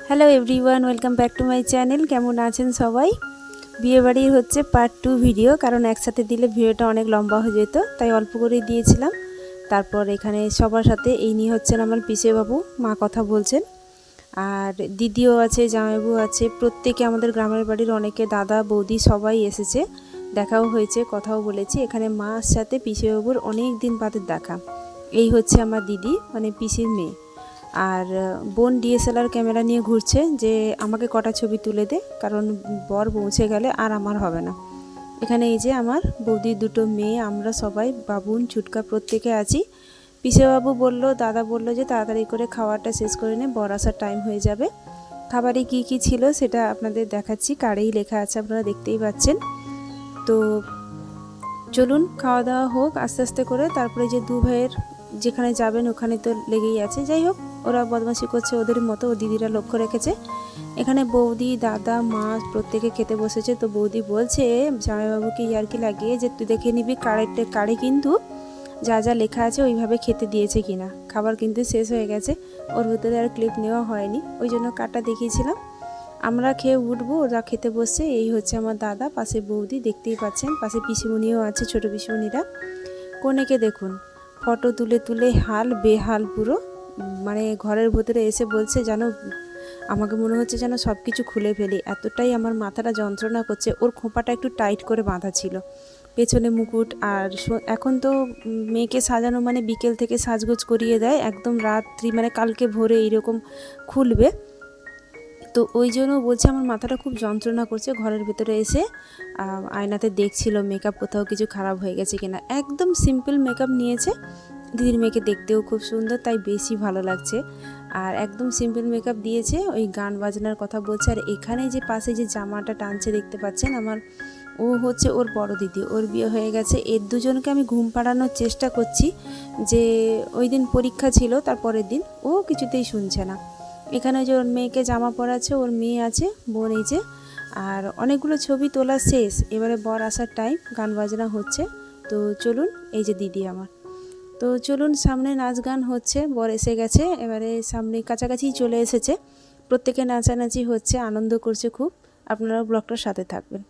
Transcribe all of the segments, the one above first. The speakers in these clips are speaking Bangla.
Hello everyone, welcome back to my channel. কেমন আছেন সবাই? বিয়েবাড়ির হচ্ছে পার্ট 2 ভিডিও, কারণ একসাথে দিলে ভিডিওটা অনেক লম্বা হয়ে যেত, তাই অল্প করেই দিয়েছিলাম। তারপর এখানে সবার সাথে এই নিয়ে হচ্ছেন আমার পিসেবাবু, মা কথা বলছেন, আর দিদিও আছে, জামাইবাবু আছে, প্রত্যেকে আমাদের গ্রামের বাড়ির অনেকে, দাদা বৌদি সবাই এসেছে, দেখাও হয়েছে, কথাও বলেছি। এখানে মার সাথে পিসেবাবুর অনেক দিন বাদের দেখা। এই হচ্ছে আমার দিদি, মানে পিসির মেয়ে। আর বোন ডিএসএলআর ক্যামেরা নিয়ে ঘুরছে যে আমাকে কটা ছবি তুলে দে, কারণ বর পৌঁছে গেলে আর আমার হবে না। এখানে এই যে আমার বৌদির দুটো মেয়ে, আমরা সবাই বাবুন ছুটকা প্রত্যেকে আছি। পিসেবাবু বলল, দাদা বলল যে তাড়াতাড়ি করে খাওয়াটা শেষ করে নে, বর আসার টাইম হয়ে যাবে। খাবারে কি কি ছিল সেটা আপনাদের দেখাচ্ছি, কার্ডেই লেখা আছে, আপনারা দেখতেই পাচ্ছেন। তো চলুন খাওয়া দাওয়া হোক আস্তে আস্তে করে। তারপরে যে দু ভাইয়ের যেখানে যাবেন ওখানে তো লেগেই আছে, যাই হোক ওরা বদমাশি করছে ওদের মতো, ও দিদিরা লক্ষ্য রেখেছে। এখানে বৌদি, দাদা, মা প্রত্যেকে খেতে বসেছে। তো বৌদি বলছে জামাইবাবুকে ইয়ার্কি লাগিয়ে যে তুই দেখে নিবি কার্ডে কিন্তু যা যা লেখা আছে ওইভাবে খেতে দিয়েছে কিনা। খাবার কিন্তু শেষ হয়ে গেছে, ওর ভিতরে আর ক্লিপ নেওয়া হয়নি, ওই জন্য কার্ডটা দেখিয়েছিলাম। আমরা খেয়ে উঠবো, ওরা খেতে বসছে। এই হচ্ছে আমার দাদা, পাশে বৌদি দেখতেই পাচ্ছেন, পাশে পিসিমণিও আছে, ছোটো পিসিমণিরা। কনেকে দেখুন ফটো তুলে তুলে হাল বেহাল পুরো, মানে ঘরের ভেতরে এসে বলছে যেন আমাকে মনে হচ্ছে যেন সব কিছু খুলে ফেলি, এতটাই আমার মাথাটা যন্ত্রণা করছে। ওর খোঁপাটা একটু টাইট করে বাঁধা ছিল, পেছনে মুকুট। আর এখন তো মেয়েকে সাজানো মানে বিকেল থেকে সাজগোজ করিয়ে দেয়, একদম রাত্রি মানে কালকে ভোরে এইরকম খুলবে। তো ওই জন্য বলছে আমার মাথাটা খুব যন্ত্রণা করছে। ঘরের ভেতরে এসে আয়নাতে দেখছিল মেকআপ কোথাও কিছু খারাপ হয়ে গেছে কিনা। একদম সিম্পল মেকআপ নিয়েছে, দিদির মেয়েকে দেখতেও খুব সুন্দর, তাই বেশি ভালো লাগছে। আর একদম সিম্পল মেকআপ দিয়েছে, ওই গান বাজনার কথা বলছে। আর এখানে যে পাশে যে জামাটা টানছে দেখতে পাচ্ছেন আমার, ও হচ্ছে ওর বড় দিদি, ওর বিয়ে হয়ে গেছে। এর দুজনকে আমি ঘুম পাড়ানোর চেষ্টা করছি, যে ওই দিন পরীক্ষা ছিল, তার পরের দিন ও কিছুতেই শুনছে না। এখানে যে ওর মেয়েকে জামা পরাচ্ছে, ওর মেয়ে আছে, বোন এই যে। আর অনেকগুলো ছবি তোলা শেষ, এবারে বর আসার টাইম, গান বাজনা হচ্ছে। তো চলুন, এই যে দিদি আমার। তো চলুন, সামনে নাচ গান হচ্ছে, বর এসে গেছে, এবারে সামনে কাছাকাছি চলে এসেছে, প্রত্যেকে নাচানাচি হচ্ছে, আনন্দ করছে খুব। আপনারা ব্লগটার সাথে থাকবেন।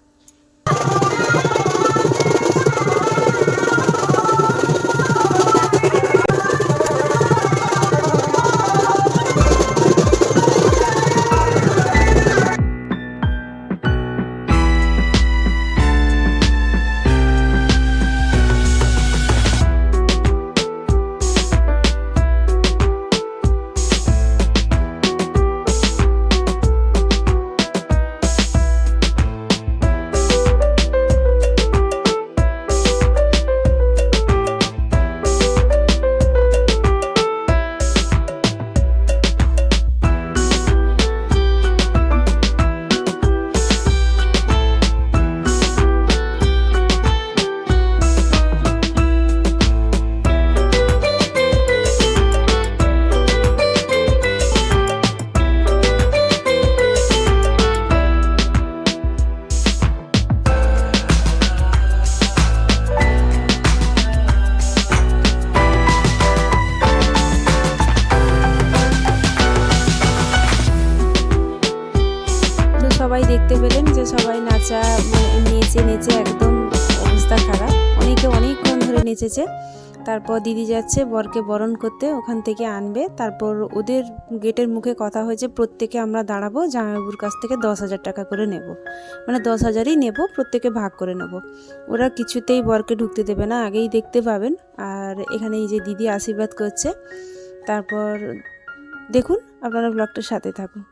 সবাই দেখতে পেলেন যে সবাই নাচা নেচে নেচে একদম অবস্থা খারাপ, অনেকে অনেকক্ষণ ধরে নেচেছে। তারপর দিদি যাচ্ছে বরকে বরণ করতে, ওখান থেকে আনবে। তারপর ওদের গেটের মুখে কথা হয়েছে প্রত্যেকে আমরা দাঁড়াবো, জামাইবাবুর কাছ থেকে 10,000 টাকা করে নেব, মানে 10,000ই নেব, প্রত্যেকে ভাগ করে নেব। ওরা কিছুতেই বরকে ঢুকতে দেবে না, আগেই দেখতে পাবেন। আর এখানে এই যে দিদি আশীর্বাদ করছে। তারপর দেখুন, আপনারা ব্লগটার সাথে থাকুন।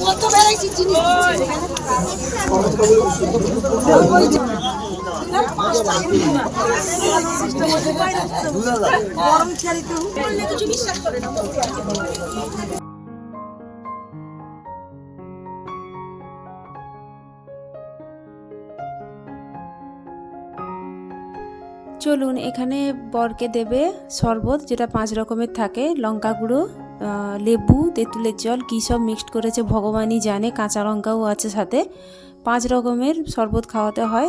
কত ভ্যারাইটি জিনিস গরম খেয়ালিতে কিছু বিশ্বাস করে না। চলুন, এখানে বরকে দেবে শরবত, যেটা 5 রকমের থাকে, লঙ্কা গুঁড়ো, লেবু, তেঁতুলের জল, কী সব মিক্সড করেছে ভগবানই জানে, কাঁচা লঙ্কাও আছে সাথে। 5 রকমের শরবত খাওয়াতে হয়,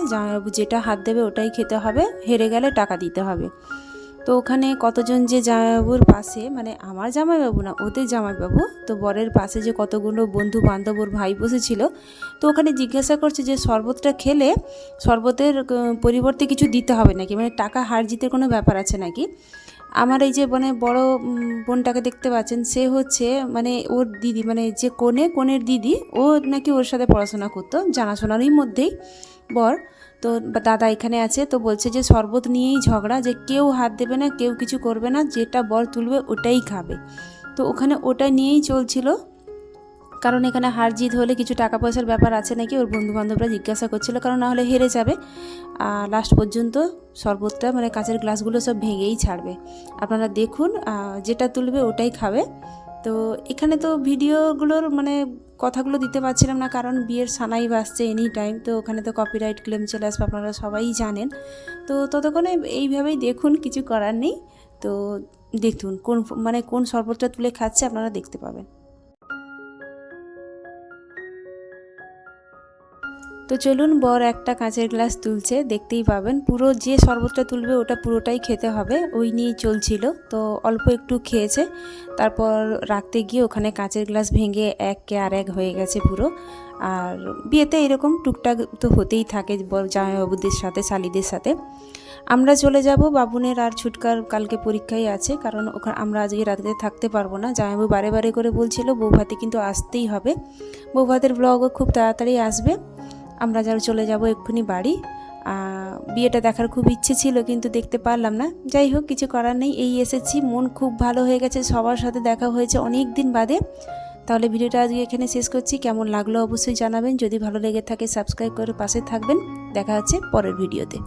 যেটা হাত দেবে ওটাই খেতে হবে, হেরে গেলে টাকা দিতে হবে। তো ওখানে কতজন যে জামাইবাবুর পাশে, মানে আমার জামাইবাবু না, ওদের জামাইবাবু, তো বরের পাশে যে কতগুলো বন্ধু বান্ধব ওর ভাই বসেছিল, তো ওখানে জিজ্ঞাসা করছে যে শরবতটা খেলে শরবতের পরিবর্তে কিছু দিতে হবে নাকি, মানে টাকা হার জিতের কোনো ব্যাপার আছে নাকি। আমার এই যে মানে বড় বোনটাকে দেখতে পাচ্ছেন, সে হচ্ছে মানে ওর দিদি, মানে যে কোণের দিদি, ও নাকি ওর সাথে পড়াশোনা করতো, জানাশোনারই মধ্যেই বর। তো দাদা এখানে আছে, তো বলছে যে শরবত নিয়েই ঝগড়া, যে কেউ হাত দেবে না, কেউ কিছু করবে না, যেটা বর তুলবে ওটাই খাবে। তো ওখানে ওটা নিয়েই চলছিল, কারণ এখানে হার জিত হলে কিছু টাকা পয়সার ব্যাপার আছে নাকি, ওর বন্ধুবান্ধবরা জিজ্ঞাসা করছিল, কারণ না হলে হেরে যাবে। লাস্ট পর্যন্ত শরবতটা মানে কাঁচের গ্লাসগুলো সব ভেঙেই ছাড়বে। আপনারা দেখুন, যেটা তুলবে ওটাই খাবে। তো এখানে তো ভিডিওগুলোর মানে কথাগুলো দিতে পারছিলাম না, কারণ বিয়ের সানাই বাজছে এনি টাইম, তো ওখানে তো কপিরাইট ক্লেম চলে আসবে, আপনারা সবাই জানেন। তো ততক্ষণে এইভাবেই দেখুন, কিছু করার নেই। তো দেখুন কোন শরবতটা তুলে খাচ্ছে, আপনারা দেখতে পাবেন। তো চলুন, বর একটা কাঁচের গ্লাস তুলছে, দেখতেই পাবেন। পুরো যে শরবতটা তুলবে ওটা পুরোটাই খেতে হবে, ওই নিয়েই চলছিল। তো অল্প একটু খেয়েছে, তারপর রাখতে গিয়ে ওখানে কাঁচের গ্লাস ভেঙে এককে আর এক হয়ে গেছে পুরো। আর বিয়েতে এরকম টুকটাক তো হতেই থাকে জামাইবাবুদের সাথে, শালিদের সাথে। আমরা চলে যাব, বাবুনের আর ছুটকার কালকে পরীক্ষাই আছে, কারণ ওখানে আমরা আজকে রাতে থাকতে পারবো না। জামাইবাবু বারে বারে করে বলছিল বৌভাতে কিন্তু আসতেই হবে, বৌভাতের ব্লগও খুব তাড়াতাড়ি আসবে। আমরা যারা চলে যাব এক্ষুনি বাড়ি। বিয়েটা দেখার খুব ইচ্ছে ছিল, কিন্তু দেখতে পারলাম না। যাই হোক, কিছু করার নেই, এই এসেছি, মন খুব ভালো হয়ে গেছে, সবার সাথে দেখা হয়েছে অনেক দিন বাদে। তাহলে ভিডিওটা আজকে এখানে শেষ করছি, কেমন লাগলো অবশ্যই জানাবেন, যদি ভালো লেগে থাকে সাবস্ক্রাইব করে পাশে থাকবেন। দেখা হচ্ছে পরের ভিডিওতে।